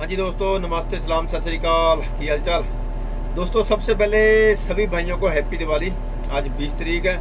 हाँ जी दोस्तों, नमस्ते, सलाम, सत श्री अकाल, की हाल चाल। दोस्तों सबसे पहले सभी भाइयों को हैप्पी दिवाली। आज 20 तारीख है,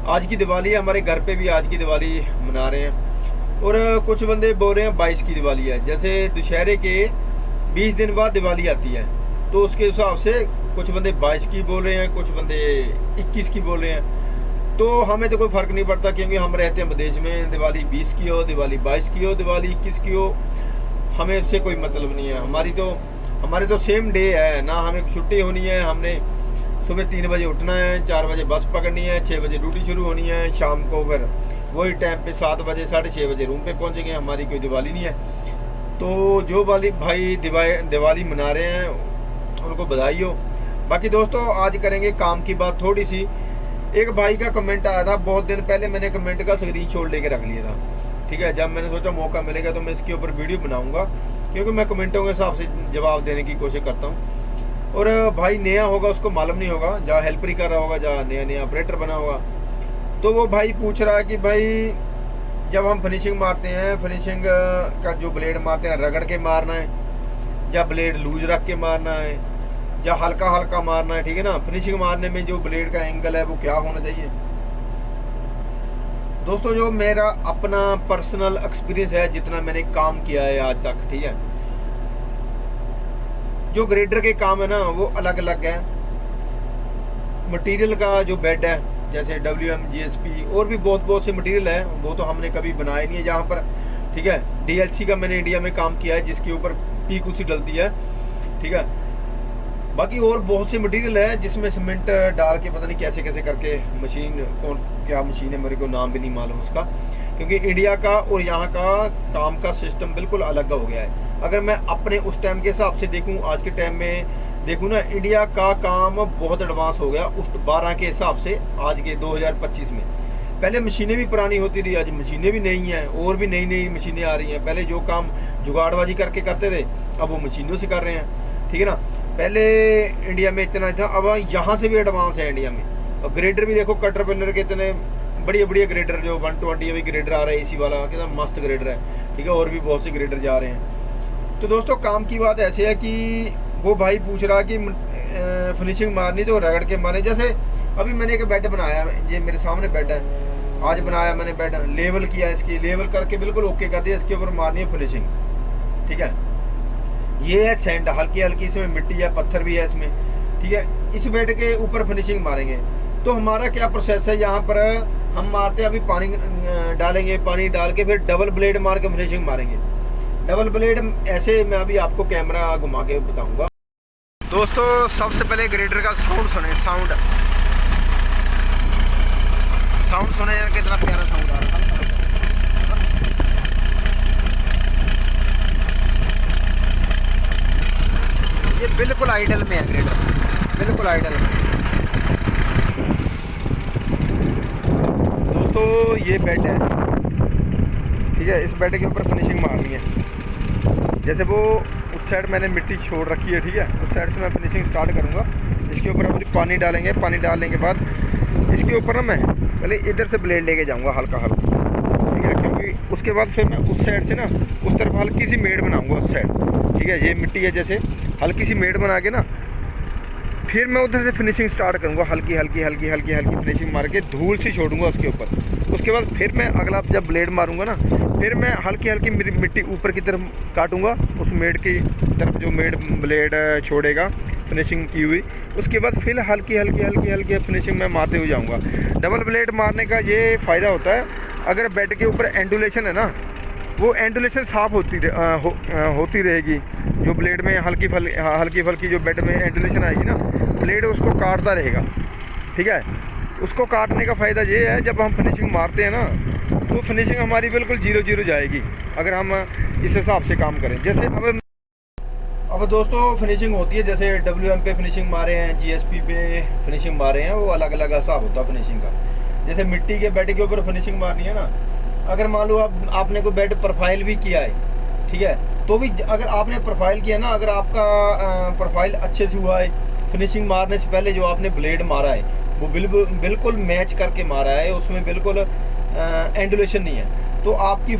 आज की दिवाली है। हमारे घर पे भी आज की दिवाली मना रहे हैं और कुछ बंदे बोल रहे हैं 22 की दिवाली है। जैसे दुशहरे के 20 दिन बाद दिवाली आती है, तो उसके हिसाब से कुछ बंदे 22 की बोल रहे हैं, कुछ बंदे 21 की बोल रहे हैं। तो हमें तो कोई फ़र्क नहीं पड़ता, क्योंकि हम रहते हैं विदेश में। दिवाली 20 की हो, दिवाली 22 की हो, दिवाली 21 की हो, हमें इससे कोई मतलब नहीं है। हमारे तो सेम डे है ना, हमें छुट्टी होनी है। हमने सुबह 3 बजे उठना है, 4 बजे बस पकड़नी है, 6 बजे ड्यूटी शुरू होनी है, शाम को फिर वही टाइम पे 7 बजे 6:30 बजे रूम पे पहुंचेंगे। हमारी कोई दिवाली नहीं है। तो जो वाली भाई दिवाली मना रहे हैं उनको बधाई हो। बाकी दोस्तों आज करेंगे काम की बात थोड़ी सी। एक भाई का कमेंट आया था बहुत दिन पहले, मैंने कमेंट का स्क्रीनशॉट लेके रख लिया था। ठीक है, जब मैंने सोचा मौका मिलेगा तो मैं इसके ऊपर वीडियो बनाऊंगा, क्योंकि मैं कमेंटों के हिसाब से जवाब देने की कोशिश करता हूँ। और भाई नया होगा उसको मालूम नहीं होगा, जहाँ हेल्पर ही कर रहा होगा, जहाँ नया ऑपरेटर बना होगा। तो वो भाई पूछ रहा है कि भाई जब हम फिनिशिंग मारते हैं, फिनिशिंग का जो ब्लेड मारते हैं रगड़ के मारना है, या ब्लेड लूज रख के मारना है, या हल्का हल्का मारना है। ठीक है ना, फिनिशिंग मारने में जो ब्लेड का एंगल है वो क्या होना चाहिए। दोस्तों जो मेरा अपना पर्सनल एक्सपीरियंस है, जितना मैंने काम किया है आज तक, ठीक है, जो ग्रेडर के काम है ना वो अलग अलग है। मटेरियल का जो बेड है, जैसे WM GSP और भी बहुत से मटेरियल है, वो तो हमने कभी बनाए नहीं है जहाँ पर। ठीक है, DLC का मैंने इंडिया में काम किया है, जिसके ऊपर PQC डलती है। ठीक है, बाकी और बहुत से मटेरियल है जिसमें सीमेंट डाल के पता नहीं कैसे कैसे करके मशीन, कौन क्या मशीन है मेरे को नाम भी नहीं मालूम उसका, क्योंकि इंडिया का और यहाँ का काम का सिस्टम बिल्कुल अलग हो गया है। अगर मैं अपने उस टाइम के हिसाब से देखूँ, आज के टाइम में देखूँ ना, इंडिया का काम बहुत एडवांस हो गया उस 12 के हिसाब से आज के 2025 में। पहले मशीनें भी पुरानी होती रही, आज मशीनें भी नई हैं और भी नई मशीनें आ रही हैं। पहले जो काम जुगाड़बाजी करके करते थे, अब वो मशीनों से कर रहे हैं। ठीक है ना, पहले इंडिया में इतना था, अब यहाँ से भी एडवांस है इंडिया में। और ग्रेडर भी देखो, कैटरपिलर के इतने बढ़िया ग्रेडर, जो 120 अभी ग्रेडर आ रहा है AC वाला, कितना मस्त ग्रेडर है। ठीक है, और भी बहुत से ग्रेडर जा रहे हैं। तो दोस्तों काम की बात ऐसे है कि वो भाई पूछ रहा कि फिनिशिंग मारनी तो रगड़ के मारने। जैसे अभी मैंने एक बेड बनाया, ये मेरे सामने बेड है, आज बनाया मैंने बेड, लेवल किया, इसकी लेवल करके बिल्कुल ओके कर दिया। इसके ऊपर मारनी है फिनिशिंग। ठीक है, ये है सैंड, हल्की हल्की इसमें मिट्टी है, पत्थर भी है इसमें। ठीक है, इस बेड के ऊपर फिनिशिंग मारेंगे। तो हमारा क्या प्रोसेस है, यहाँ पर हम मारते हैं, अभी पानी डालेंगे, पानी डाल के फिर डबल ब्लेड मार के फिनिशिंग मारेंगे। डबल ब्लेड ऐसे मैं अभी आपको कैमरा घुमा के बताऊंगा। दोस्तों सबसे पहले ग्रेडर का साउंड सुने, साउंड सुने यार, कितना प्यारा साउंड आ रहा है। ये बिल्कुल आइडल में है ग्रेडर, बिल्कुल आइडल में। दोस्तों ये बेड है, ठीक है, इस बेड के ऊपर फिनिशिंग मारनी है। जैसे वो उस साइड मैंने मिट्टी छोड़ रखी है, ठीक है, उस साइड से मैं फिनिशिंग स्टार्ट करूँगा। इसके ऊपर अपनी पानी डालेंगे, पानी डालने के बाद इसके ऊपर ना मैं पहले इधर से ब्लेड लेके जाऊँगा हल्का हल्का। ठीक है, क्योंकि उसके बाद फिर मैं उस साइड से ना उस तरफ हल्की सी मेड़ बनाऊँगा उस साइड। ठीक है, ये मिट्टी है, जैसे हल्की सी मेड़ बना के ना फिर मैं उधर से फिनिशिंग स्टार्ट करूँगा, हल्की फिनिशिंग मार के धूल सी छोड़ूंगा उसके ऊपर। उसके बाद फिर मैं अगला जब ब्लेड मारूंगा ना, फिर मैं हल्की मिट्टी ऊपर की तरफ काटूंगा, उस मेड़ की तरफ जो मेड़ ब्लेड छोड़ेगा फिनिशिंग की हुई। उसके बाद फिर हल्की फिनिशिंग मैं मारते हुए जाऊँगा। डबल ब्लेड मारने का ये फ़ायदा होता है, अगर बेड के ऊपर एंडुलेशन है ना, वो एंडुलेशन साफ होती रहेगी। जो ब्लेड में हल्की फल्की जो बेड में एंडुलेशन आएगी ना, ब्लेड उसको काटता रहेगा। ठीक है, उसको काटने का फ़ायदा ये है, जब हम फिनिशिंग मारते हैं ना तो फिनिशिंग हमारी बिल्कुल 0-0 जाएगी, अगर हम इस हिसाब से काम करें। जैसे अब दोस्तों फिनिशिंग होती है, जैसे WM पे फिनिशिंग मारे हैं, GSP पे फिनिशिंग मारे हैं, वो अलग अलग हिसाब होता है फिनिशिंग का। जैसे मिट्टी के बेड के ऊपर फिनिशिंग मारनी है ना, अगर मान लो आपने कोई बेड प्रोफाइल भी किया है, ठीक है, तो भी अगर आपने प्रोफाइल किया ना, अगर आपका प्रोफाइल अच्छे से हुआ है, फिनिशिंग मारने से पहले जो आपने ब्लेड मारा है वो बिल्कुल मैच करके मारा है, उसमें बिल्कुल एंडुलेशन नहीं है, तो आपकी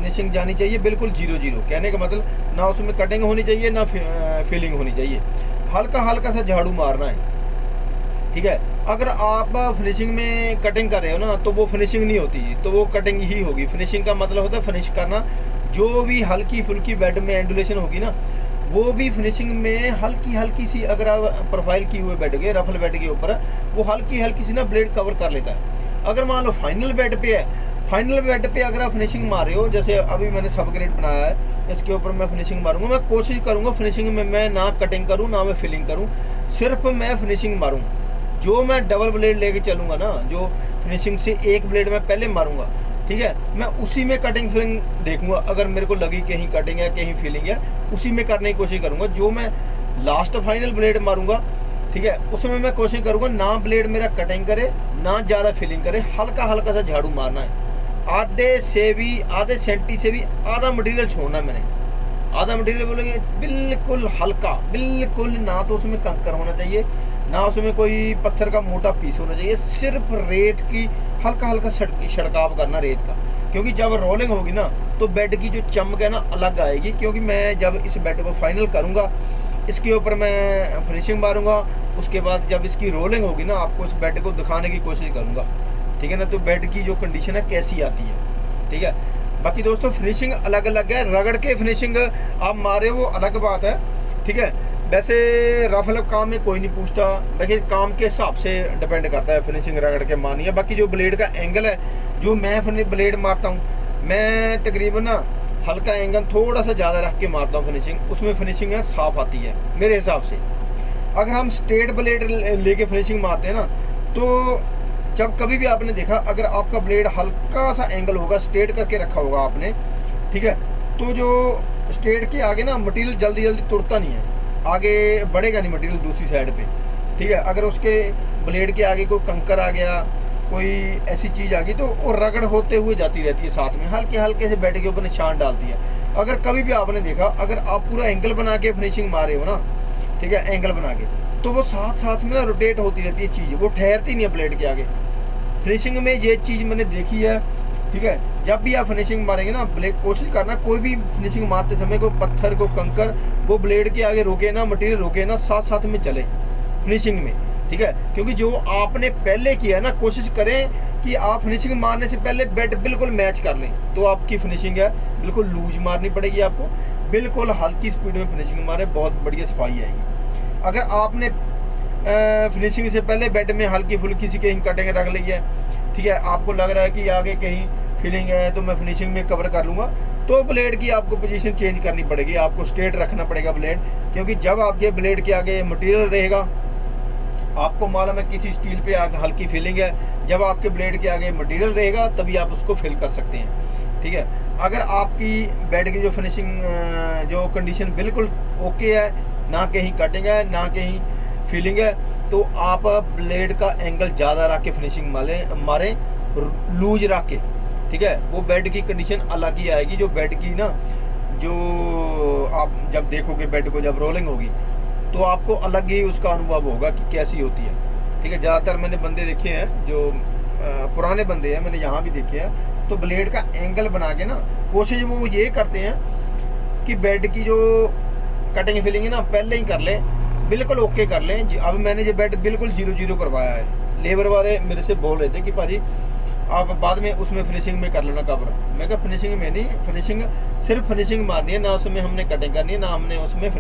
फिनिशिंग जानी चाहिए बिल्कुल 0-0। कहने का मतलब ना उसमें कटिंग होनी चाहिए ना फिलिंग होनी चाहिए, हल्का हल्का सा झाड़ू मारना है, ठीक है। अगर आप फिनिशिंग में कटिंग कर रहे हो ना तो वो फिनिशिंग नहीं होती, तो वो कटिंग ही होगी। फिनिशिंग का मतलब होता है फिनिश करना। जो भी हल्की फुल्की बेड में एंडुलेशन होगी ना, वो भी फिनिशिंग में हल्की हल्की सी, अगर आप प्रोफाइल की हुए बेड के, रफल बेड के ऊपर वो हल्की हल्की सी ना ब्लेड कवर कर लेता है। अगर मान लो फाइनल बेड पे है, फाइनल बेड पे अगर आप फिनिशिंग मार रहे हो, जैसे अभी मैंने सब ग्रेड बनाया है, इसके ऊपर मैं फिनिशिंग मारूंगा, मैं कोशिश करूंगा फिनिशिंग में मैं ना कटिंग करूं ना मैं फिलिंग करूं, सिर्फ मैं फिनिशिंग मारूं। जो मैं डबल ब्लेड लेके चलूंगा ना, जो फिनिशिंग से एक ब्लेड मैं पहले मारूंगा, ठीक है, मैं उसी में कटिंग फिलिंग देखूंगा। अगर मेरे को लगी कहीं कटिंग है कहीं फिलिंग है, उसी में करने की कोशिश करूंगा। जो मैं लास्ट फाइनल ब्लेड मारूंगा, ठीक है, उसमें मैं कोशिश करूंगा ना ब्लेड मेरा कटिंग करे ना ज़्यादा फिलिंग करे, हल्का हल्का सा झाड़ू मारना है। आधे सेंटी से भी आधा मटेरियल छोड़ना है मैंने। आधा मटेरियल बोलेंगे बिल्कुल हल्का, बिल्कुल ना तो उसमें कंकर होना चाहिए ना उसमें कोई पत्थर का मोटा पीस होना चाहिए, सिर्फ रेत की हल्का हल्का छिड़काव करना रेत का। क्योंकि जब रोलिंग होगी ना तो बेड की जो चमक है ना अलग आएगी। क्योंकि मैं जब इस बेड को फाइनल करूँगा, इसके ऊपर मैं फिनिशिंग मारूंगा, उसके बाद जब इसकी रोलिंग होगी ना, आपको इस बेड को दिखाने की कोशिश करूँगा, ठीक है ना, तो बेड की जो कंडीशन है कैसी आती है, ठीक है। बाकी दोस्तों फिनिशिंग अलग अलग है, रगड़ के फिनिशिंग आप मारे वो अलग बात है, ठीक है। वैसे रफ काम में कोई नहीं पूछता, वैसे काम के हिसाब से डिपेंड करता है फिनिशिंग रगड़ के मारनी है। बाकी जो ब्लेड का एंगल है, जो मैं ब्लेड मारता हूँ, मैं तकरीबन ना हल्का एंगल थोड़ा सा ज़्यादा रख के मारता हूँ फिनिशिंग, उसमें फिनिशिंग है साफ आती है मेरे हिसाब से। अगर हम स्ट्रेट ब्लेड लेके फिनिशिंग मारते हैं ना, तो जब कभी भी आपने देखा, अगर आपका ब्लेड हल्का सा एंगल होगा, स्ट्रेट करके रखा होगा आपने, ठीक है, तो जो स्ट्रेट के आगे ना मटेरियल जल्दी जल्दी तुड़ता नहीं है, आगे बढ़ेगा नहीं मटेरियल दूसरी साइड पे, ठीक है। अगर उसके ब्लेड के आगे कोई कंकर आ गया, कोई ऐसी चीज़ आ गई, तो वो रगड़ होते हुए जाती रहती है, साथ में हल्के हल्के से बेड के ऊपर निशान डालती है। अगर कभी भी आपने देखा, अगर आप पूरा एंगल बना के फिनिशिंग मारे हो ना, ठीक है, एंगल बना के, तो वो साथ साथ में ना रोटेट होती रहती है चीज़, वो ठहरती नहीं है ब्लेड के आगे। फिनिशिंग में ये चीज़ मैंने देखी है, ठीक है। जब भी आप फिनिशिंग मारेंगे ना, ब्लेड कोशिश करना कोई भी फिनिशिंग मारते समय को पत्थर को कंकर वो ब्लेड के आगे रोके ना, मटेरियल रोके ना, साथ साथ में चले फिनिशिंग में, ठीक है। क्योंकि जो आपने पहले किया ना, कोशिश करें कि आप फिनिशिंग मारने से पहले बेड बिल्कुल मैच कर लें, तो आपकी फिनिशिंग है बिल्कुल लूज मारनी पड़ेगी आपको, बिल्कुल हल्की स्पीड में फिनिशिंग मारे, बहुत बढ़िया सफाई आएगी। अगर आपने फिनिशिंग से पहले बेड में हल्की फुल्की सी कहीं कटिंग रख ली है, ठीक है, आपको लग रहा है कि आगे कहीं फिलिंग है तो मैं फिनिशिंग में कवर कर लूँगा, तो ब्लेड की आपको पोजीशन चेंज करनी पड़ेगी, आपको स्ट्रेट रखना पड़ेगा ब्लेड। क्योंकि जब आपके ब्लेड के आगे मटेरियल रहेगा, आपको मालूम है किसी स्टील पे आगे हल्की फिलिंग है, जब आपके ब्लेड के आगे मटेरियल रहेगा तभी आप उसको फिल कर सकते हैं, ठीक है। अगर आपकी बेड की जो फिनिशिंग जो कंडीशन बिल्कुल ओके है, ना कहीं कटिंग है ना कहीं फिलिंग है, तो आप ब्लेड का एंगल ज़्यादा रख के फिनिशिंग मारें लूज रख के, ठीक है, वो बेड की कंडीशन अलग ही आएगी। जो बेड की ना, जो आप जब देखोगे बेड को जब रोलिंग होगी, तो आपको अलग ही उसका अनुभव होगा कि कैसी होती है, ठीक है। ज़्यादातर मैंने बंदे देखे हैं जो पुराने बंदे हैं, मैंने यहाँ भी देखे हैं, तो ब्लेड का एंगल बना के ना कोशिश वो ये करते हैं कि बेड की जो कटिंग फिलिंग है ना पहले ही कर लें, बिल्कुल ओके कर लें। अब मैंने जो बेड बिल्कुल 0-0 करवाया है, लेबर वाले मेरे से बोल रहे थे कि भाजी आप बाद में उसमें फिनिशिंग में कर लेना कवर। मैं कहा फिनिशिंग में नहीं, फिनिशिंग सिर्फ फिनिशिंग मारनी है, ना उसमें हमने कटिंग करनी है, ना हमने उसमें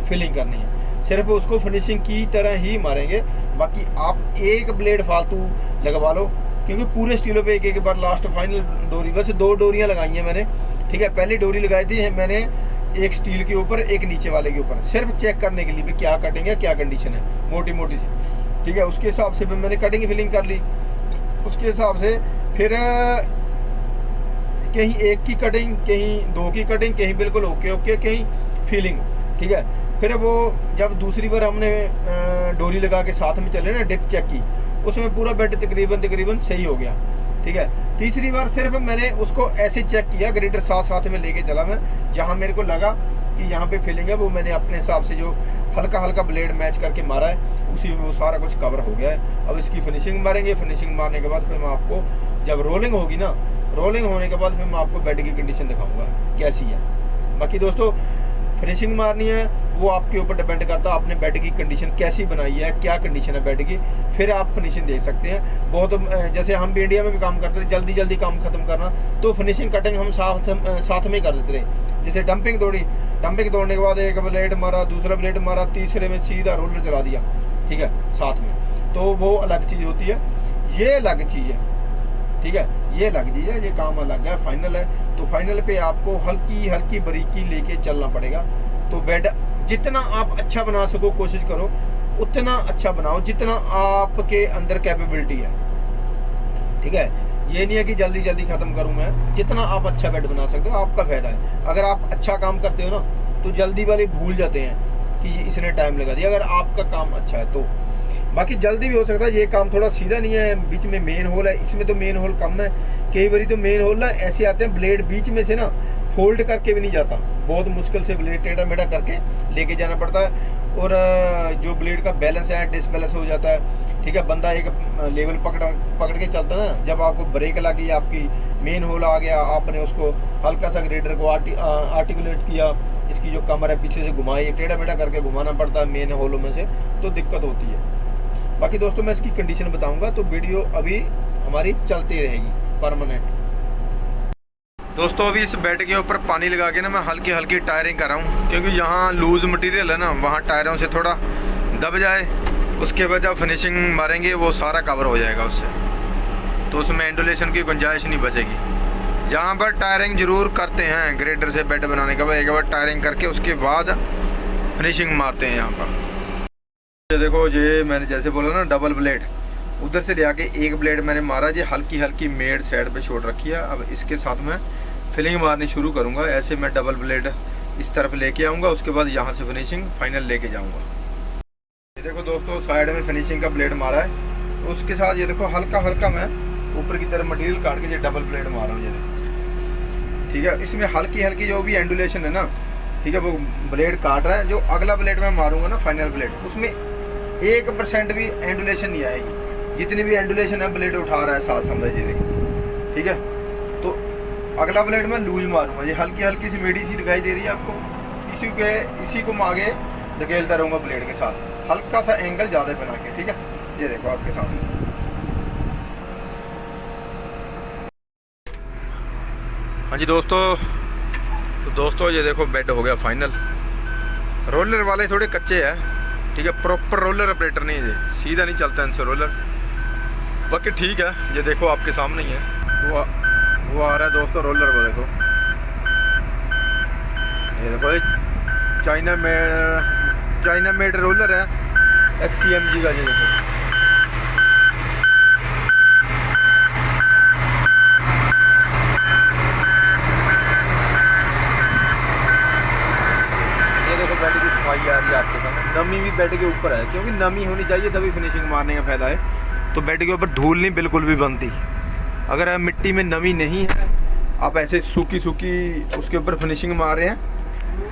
फिलिंग करनी है, सिर्फ उसको फिनिशिंग की तरह ही मारेंगे। बाकी आप एक ब्लेड फालतू लगवा लो, क्योंकि पूरे स्टीलों पे एक बार लास्ट फाइनल डोरी, वैसे 2 डोरियाँ लगाई हैं मैंने, ठीक है। पहली डोरी लगाई थी मैंने एक स्टील के ऊपर, एक नीचे वाले के ऊपर, सिर्फ चेक करने के लिए भी क्या कटिंग है क्या कंडीशन है, मोटी मोटी सी, ठीक है। उसके हिसाब से फिर मैंने कटिंग फिलिंग कर ली, उसके हिसाब से फिर कहीं एक की कटिंग, कहीं 2 की कटिंग, कहीं बिल्कुल ओके, कहीं फीलिंग, ठीक है। फिर वो जब दूसरी बार हमने डोरी लगा के साथ में चले ना, डिप चेक की, उसमें पूरा बेड तकरीबन सही हो गया, ठीक है। तीसरी बार सिर्फ मैंने उसको ऐसे चेक किया, ग्रेडर साथ में लेके चला मैं, जहाँ मेरे को लगा कि यहाँ पे फिलिंग है, वो मैंने अपने हिसाब से जो हल्का ब्लेड मैच करके मारा है, उसी में वो सारा कुछ कवर हो गया है। अब इसकी फिनिशिंग मारेंगे, फिनिशिंग मारने के बाद फिर मैं आपको जब रोलिंग होगी ना, रोलिंग होने के बाद फिर मैं आपको बेड की कंडीशन दिखाऊंगा कैसी है। बाकी दोस्तों फिनिशिंग मारनी है वो आपके ऊपर डिपेंड करता है, आपने बेड की कंडीशन कैसी बनाई है, क्या कंडीशन है बेड की, फिर आप फिनिशिंग देख सकते हैं। बहुत जैसे हम भी इंडिया में भी काम करते थे, जल्दी जल्दी काम खत्म करना, तो फिनिशिंग कटिंग हम साथ में कर देते थे। जैसे डंपिंग तोड़ी, डंपिंग तोड़ने के बाद एक ब्लेड मारा, दूसरा ब्लेड मारा, तीसरे में सीधा रोलर चला दिया, ठीक है, साथ में, तो वो अलग चीज़ होती है, ये अलग चीज़ है, ठीक है, ये अलग चीज़ है, ये काम अलग है। फाइनल है तो फाइनल पे आपको हल्की हल्की बारीकी लेके चलना पड़ेगा। तो बेड जितना आप अच्छा बना सको कोशिश करो, उतना अच्छा बनाओ जितना आपके अंदर कैपेबिलिटी है, ठीक है। ये नहीं है कि जल्दी जल्दी खत्म करूं मैं, जितना आप अच्छा बेड बना सकते हो आपका फायदा है। अगर आप अच्छा काम करते हो ना तो जल्दी वाले भूल जाते हैं कि इसने टाइम लगा दिया, अगर आपका काम अच्छा है तो। बाकी जल्दी भी हो सकता है, ये काम थोड़ा सीधा नहीं है, बीच में मेन होल है, इसमें तो मेन होल कम है। कई बार तो मेन होल ना ऐसे आते हैं, ब्लेड बीच में से ना फोल्ड करके भी नहीं जाता, बहुत मुश्किल से ब्लेड टेढ़ा मेढ़ा करके लेके जाना पड़ता है, और जो ब्लेड का बैलेंस है डिसबैलेंस हो जाता है, ठीक है। बंदा एक लेवल पकड़ के चलता है ना, जब आपको ब्रेक लगी, आपकी मेन होल आ गया, आपने उसको हल्का सा ग्रेडर को आर्टिकुलेट किया, इसकी जो कमर है पीछे से घुमाई, टेढ़ा मेढ़ा करके घुमाना पड़ता है मेन होलों में से, तो दिक्कत होती है। बाकी दोस्तों मैं इसकी कंडीशन बताऊंगा, तो वीडियो अभी हमारी चलती रहेगी परमानेंट। दोस्तों अभी इस बेड के ऊपर पानी लगा के ना मैं हल्की हल्की टायरिंग कर रहा हूँ, क्योंकि यहाँ लूज मटेरियल है ना, वहाँ टायरों से थोड़ा दब जाए, उसके बाद जब फिनिशिंग मारेंगे वो सारा कवर हो जाएगा उससे, तो उसमें एंडुलेशन की गुंजाइश नहीं बचेगी। यहाँ पर टायरिंग जरूर करते हैं ग्रेडर से बेड बनाने के बाद, एक बार टायरिंग करके उसके बाद फिनिशिंग मारते हैं यहाँ पर। ये देखो, ये मैंने जैसे बोला ना डबल ब्लेड, उधर से ले आके एक ब्लेड मैंने मारा, ये हल्की हल्की मेड साइड पे छोड़ रखी है। अब इसके साथ मैं फिलिंग मारनी शुरू करूँगा। ऐसे मैं डबल ब्लेड इस तरफ लेके आऊँगा, उसके बाद यहाँ से फिनिशिंग फाइनल लेके जाऊँगा। ये देखो दोस्तों, साइड में फिनिशिंग का ब्लेड मारा है, तो उसके साथ ये देखो हल्का हल्का मैं ऊपर की तरफ मटेरियल काट के ये डबल ब्लेड मार रहा हूँ, ये देखो, ठीक है। इसमें हल्की हल्की जो भी एंडुलेशन है ना, ठीक है, वो ब्लेड काट रहा है। जो अगला ब्लेड मैं मारूंगा ना फाइनल ब्लेड, उसमें 1% भी एंडुलेशन नहीं आएगी, जितनी भी एंडुलेशन है ब्लेड उठा रहा है साथ समझिए, देखिए, ठीक है। तो अगला ब्लेड मैं लूज मारूंगा, ये हल्की हल्की सी मेडी सी दिखाई दे रही है आपको, इसी को मैं आगे धकेलता रहूँगा ब्लेड के साथ, हल्का सा एंगल ज़्यादा बना के, ठीक है। ये देखो आपके सामने। हाँ जी दोस्तों, तो दोस्तों ये देखो बेड हो गया फाइनल। रोलर वाले थोड़े कच्चे हैं, ठीक है, प्रॉपर रोलर ऑपरेटर नहीं है, सीधा नहीं चलता इनसे रोलर। बाकी ठीक है, ये देखो आपके सामने ही है, वो आ रहा है दोस्तों रोलर, वो देखो, ये देखो चाइना मेड रोलर है XCMG का, ये देखो। बेड की सफाई आ रही है आपके सामने, नमी भी बेड के ऊपर है, क्योंकि नमी होनी चाहिए तभी फिनिशिंग मारने का फायदा है। तो बेड के ऊपर धूल नहीं बिल्कुल भी बनती, अगर मिट्टी में नमी नहीं है, आप ऐसे सूखी उसके ऊपर फिनिशिंग मार रहे हैं,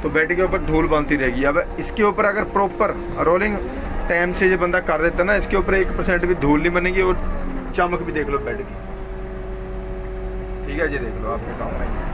तो बेड के ऊपर धूल बनती रहेगी। अब इसके ऊपर अगर प्रॉपर रोलिंग टाइम से जो बंदा कर देता ना, इसके ऊपर 1% भी धूल नहीं बनेगी, और चमक भी देख लो बेड की, ठीक है, ये देख लो आपके सामने।